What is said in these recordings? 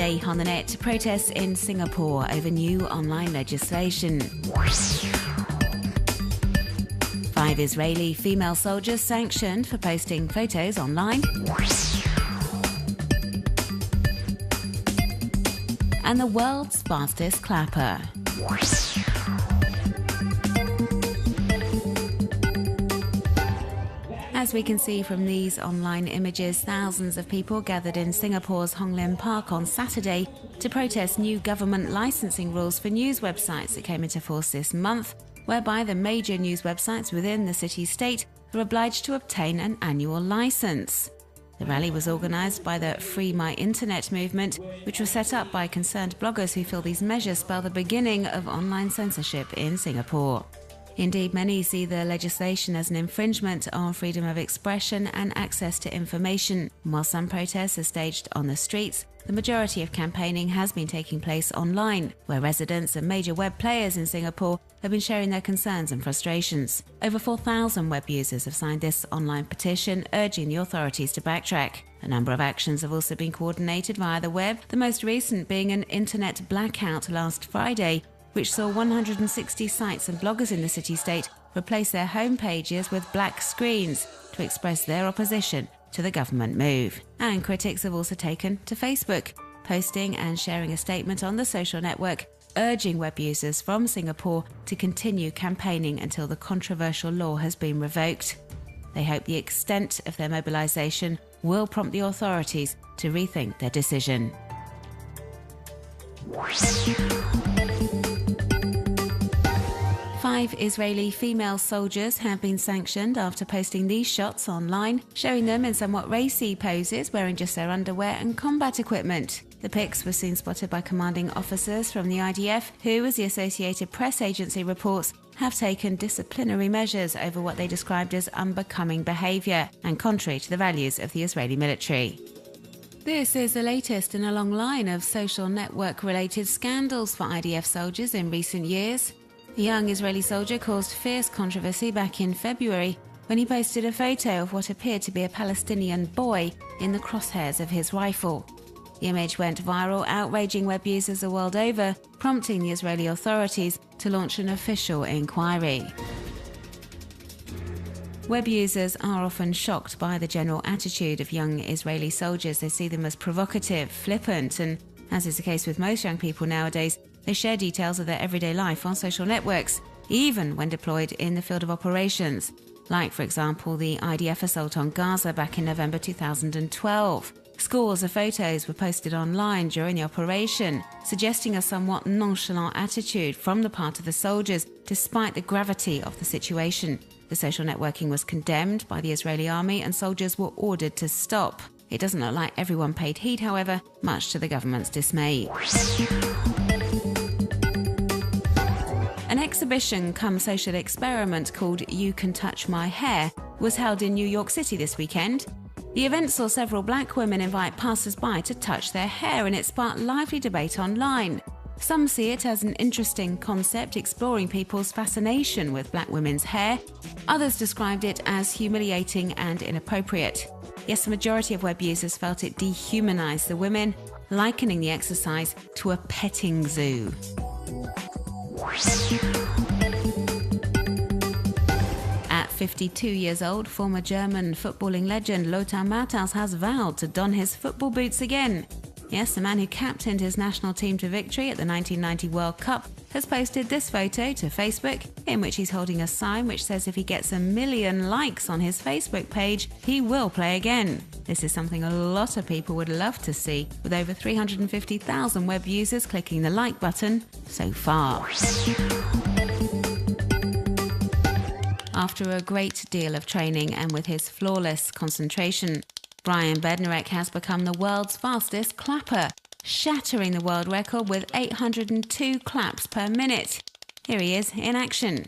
Today on the net, protests in Singapore over new online legislation. 5 Israeli female soldiers sanctioned for posting photos online. And the world's fastest clapper. As we can see from these online images, thousands of people gathered in Singapore's Hong Lim Park on Saturday to protest new government licensing rules for news websites that came into force this month, whereby the major news websites within the city-state are obliged to obtain an annual license. The rally was organised by the Free My Internet movement, which was set up by concerned bloggers who feel these measures spell the beginning of online censorship in Singapore. Indeed, many see the legislation as an infringement on freedom of expression and access to information. While some protests are staged on the streets, the majority of campaigning has been taking place online, where residents and major web players in Singapore have been sharing their concerns and frustrations. Over 4,000 web users have signed this online petition, urging the authorities to backtrack. A number of actions have also been coordinated via the web, the most recent being an internet blackout last Friday, which saw 160 sites and bloggers in the city-state replace their home pages with black screens to express their opposition to the government move. And critics have also taken to Facebook, posting and sharing a statement on the social network urging web users from Singapore to continue campaigning until the controversial law has been revoked. They hope the extent of their mobilisation will prompt the authorities to rethink their decision. 5 Israeli female soldiers have been sanctioned after posting these shots online, showing them in somewhat racy poses wearing just their underwear and combat equipment. The pics were soon spotted by commanding officers from the IDF, who, as the Associated Press agency reports, have taken disciplinary measures over what they described as unbecoming behaviour and contrary to the values of the Israeli military. This is the latest in a long line of social network-related scandals for IDF soldiers in recent years. A young Israeli soldier caused fierce controversy back in February when he posted a photo of what appeared to be a Palestinian boy in the crosshairs of his rifle. The image went viral, outraging web users the world over, prompting the Israeli authorities to launch an official inquiry. Web users are often shocked by the general attitude of young Israeli soldiers. They see them as provocative, flippant, and, as is the case with most young people nowadays, they share details of their everyday life on social networks, even when deployed in the field of operations, like, for example, the IDF assault on Gaza back in November 2012. Scores of photos were posted online during the operation, suggesting a somewhat nonchalant attitude from the part of the soldiers, despite the gravity of the situation. The social networking was condemned by the Israeli army and soldiers were ordered to stop. It doesn't look like everyone paid heed, however, much to the government's dismay. An exhibition cum social experiment called You Can Touch My Hair was held in New York City this weekend. The event saw several black women invite passers-by to touch their hair, and it sparked lively debate online. Some see it as an interesting concept exploring people's fascination with black women's hair. Others described it as humiliating and inappropriate. Yes, the majority of web users felt it dehumanized the women, likening the exercise to a petting zoo. At 52 years old, former German footballing legend Lothar Matthaus has vowed to don his football boots again. Yes, the man who captained his national team to victory at the 1990 World Cup has posted this photo to Facebook, in which he's holding a sign which says if he gets 1 million likes on his Facebook page, he will play again. This is something a lot of people would love to see, with over 350,000 web users clicking the like button so far. After a great deal of training and with his flawless concentration, Brian Bednarek has become the world's fastest clapper, shattering the world record with 802 claps per minute. Here he is in action.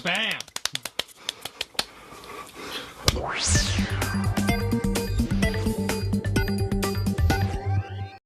Bam!